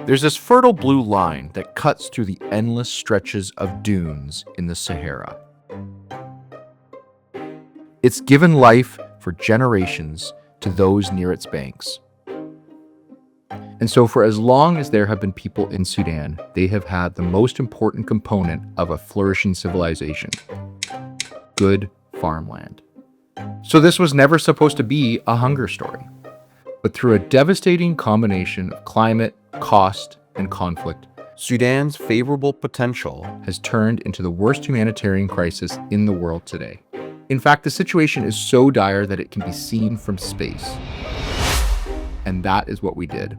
There's this fertile blue line that cuts through the endless stretches of dunes in the Sahara. It's given life for generations to those near its banks. And so for as long as there have been people in Sudan, they have had the most important component of a flourishing civilization: good farmland. So this was never supposed to be a hunger story. But through a devastating combination of climate, cost, and conflict, Sudan's favorable potential has turned into the worst humanitarian crisis in the world today. In fact, the situation is so dire that it can be seen from space. And that is what we did.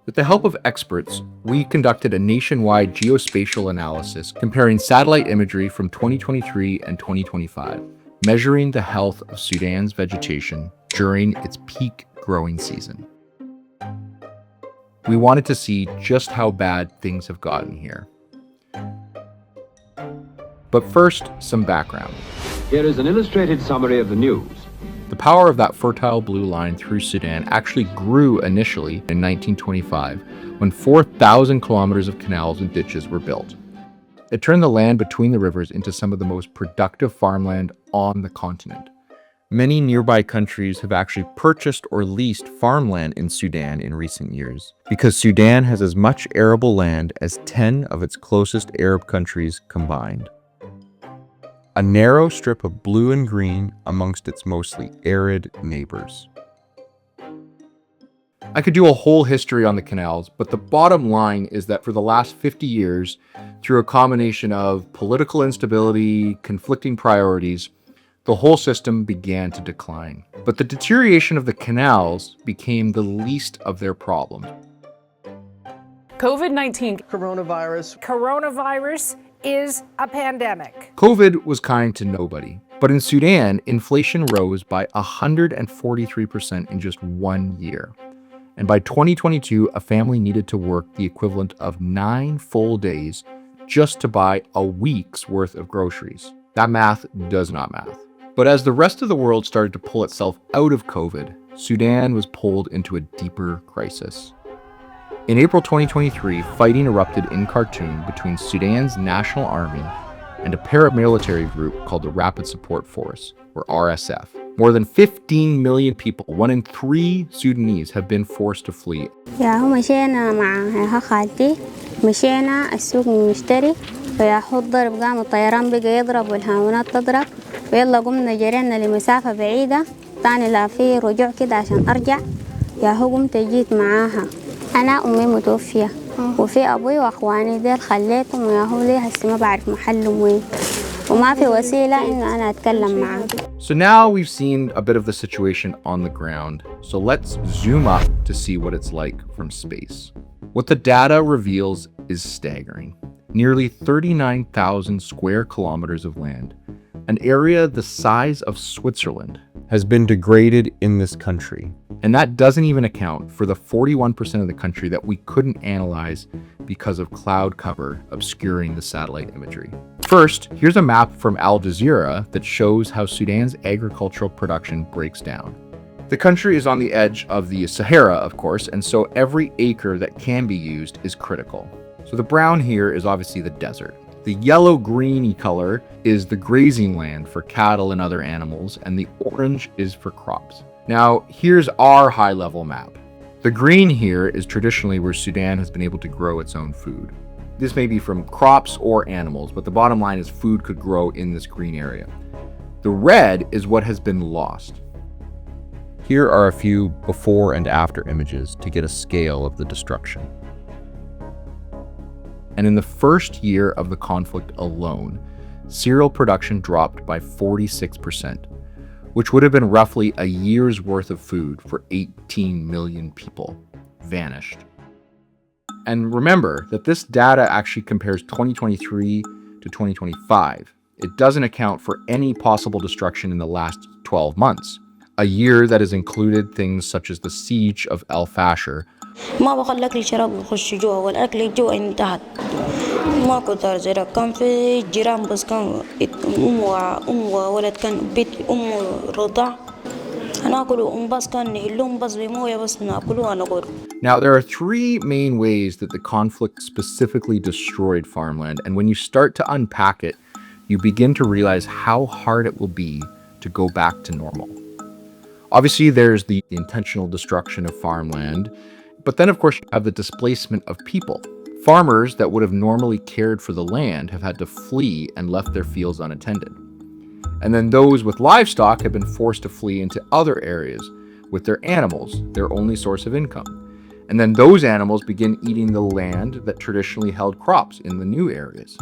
With the help of experts, we conducted a nationwide geospatial analysis comparing satellite imagery from 2023 and 2025, measuring the health of Sudan's vegetation during its peak growing season. We wanted to see just how bad things have gotten here. But first, some background. Here is an illustrated summary of the news. The power of that fertile blue line through Sudan actually grew initially in 1925 when 4,000 kilometers of canals and ditches were built. It turned the land between the rivers into some of the most productive farmland on the continent. Many nearby countries have actually purchased or leased farmland in Sudan in recent years, because Sudan has as much arable land as 10 of its closest Arab countries combined. A narrow strip of blue and green amongst its mostly arid neighbors. I could do a whole history on the canals, but the bottom line is that for the last 50 years, through a combination of political instability, conflicting priorities, the whole system began to decline. But the deterioration of the canals became the least of their problems. COVID-19. Coronavirus is a pandemic. COVID was kind to nobody. But in Sudan, inflation rose by 143% in just 1 year. And by 2022, a family needed to work the equivalent of 9 full days just to buy a week's worth of groceries. That math does not math. But as the rest of the world started to pull itself out of COVID, Sudan was pulled into a deeper crisis. In April 2023, fighting erupted in Khartoum between Sudan's National Army and a paramilitary group called the Rapid Support Force, or RSF. More than 15 million people, 1 in 3 Sudanese, have been forced to flee. مشينا مع خالتي مشينا السوق نشتري فياخد ضرب قام الطيران بقى يضرب والهاونات تضرب ويلا قمنا جرينا لمسافة بعيدة تاني لا في رجوع كده عشان أرجع ياهو قمت جيت معاها أنا أمي متوفية وفي أبوي وأخواني ديل خليتهم وياهو لي هسي ما بعرف محلهم وين وما في وسيلة إنه أنا أتكلم معاه. So now we've seen a bit of the situation on the ground. So let's zoom up to see what it's like from space. What the data reveals is staggering. Nearly 39,000 square kilometers of land, an area the size of Switzerland, has been degraded in this country. And that doesn't even account for the 41% of the country that we couldn't analyze because of cloud cover obscuring the satellite imagery. First, here's a map from Al Jazeera that shows how Sudan's agricultural production breaks down. The country is on the edge of the Sahara, of course, and so every acre that can be used is critical. So the brown here is obviously the desert. The yellow-greeny color is the grazing land for cattle and other animals, and the orange is for crops. Now, here's our high-level map. The green here is traditionally where Sudan has been able to grow its own food. This may be from crops or animals, but the bottom line is food could grow in this green area. The red is what has been lost. Here are a few before and after images to get a scale of the destruction. And in the first year of the conflict alone, cereal production dropped by 46%, which would have been roughly a year's worth of food for 18 million people, vanished. And remember that this data actually compares 2023 to 2025. It doesn't account for any possible destruction in the last 12 months, a year that has included things such as the siege of El Fasher. ما بخلي الأكل الشراب يخش جوا والأكل جوا انتهت ما كتر زي كان في جيران بس كان أم وولد كان بيت أم رضع هناكلهم بس كان نهلهم بس بموية بس ناكلوها نقول. Now, there are three main ways that the conflict specifically destroyed farmland, and when you start to unpack it, you begin to realize how hard it will be to go back to normal. Obviously, there's the intentional destruction of farmland, but then, of course, you have the displacement of people. Farmers that would have normally cared for the land have had to flee and left their fields unattended. And then those with livestock have been forced to flee into other areas with their animals, their only source of income. And then those animals begin eating the land that traditionally held crops in the new areas.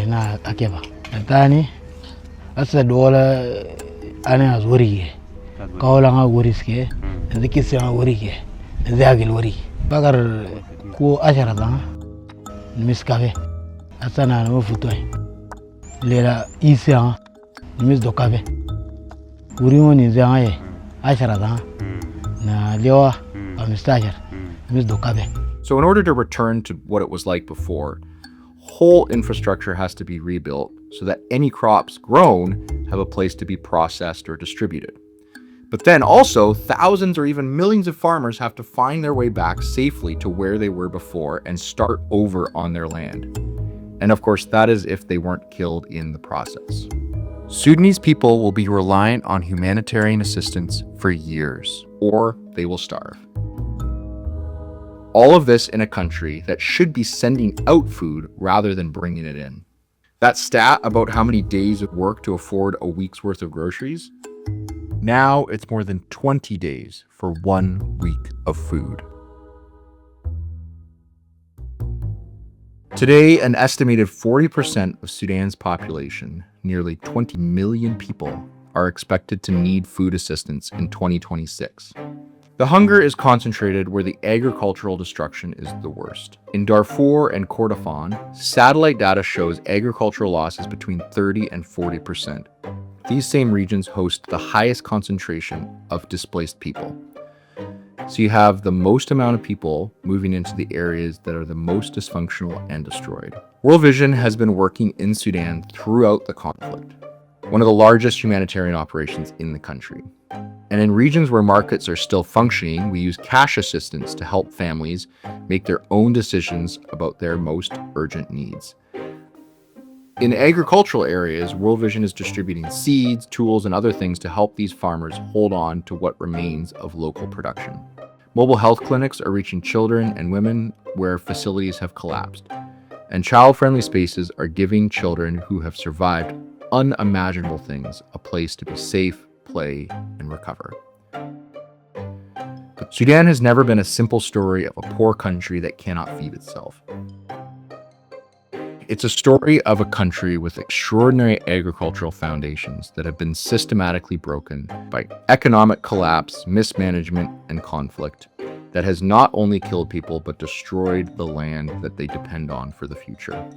na akeba tani asa dola ana azwari kawla nga wariske ndikisi nga warike ndagil wari bagar ko ashara da miskafe asana no futoy lela isa mis dokabe wuri woni zangaye ashara da na lewa amistajar mis dokabe. So in order to return to what it was like before, whole infrastructure has to be rebuilt so that any crops grown have a place to be processed or distributed. But then also, thousands or even millions of farmers have to find their way back safely to where they were before and start over on their land. And of course, that is if they weren't killed in the process. Sudanese people will be reliant on humanitarian assistance for years, or they will starve. All of this in a country that should be sending out food rather than bringing it in. That stat about how many days of work to afford a week's worth of groceries, now it's more than 20 days for 1 week of food. Today, an estimated 40% of Sudan's population, nearly 20 million people, are expected to need food assistance in 2026. The hunger is concentrated where the agricultural destruction is the worst. In Darfur and Kordofan, satellite data shows agricultural losses between 30 and 40%. These same regions host the highest concentration of displaced people. So you have the most amount of people moving into the areas that are the most dysfunctional and destroyed. World Vision has been working in Sudan throughout the conflict, one of the largest humanitarian operations in the country. And in regions where markets are still functioning, we use cash assistance to help families make their own decisions about their most urgent needs. In agricultural areas, World Vision is distributing seeds, tools, and other things to help these farmers hold on to what remains of local production. Mobile health clinics are reaching children and women where facilities have collapsed. And child-friendly spaces are giving children who have survived unimaginable things a place to be safe, play, and recover. Sudan has never been a simple story of a poor country that cannot feed itself. It's a story of a country with extraordinary agricultural foundations that have been systematically broken by economic collapse, mismanagement, and conflict that has not only killed people but destroyed the land that they depend on for the future.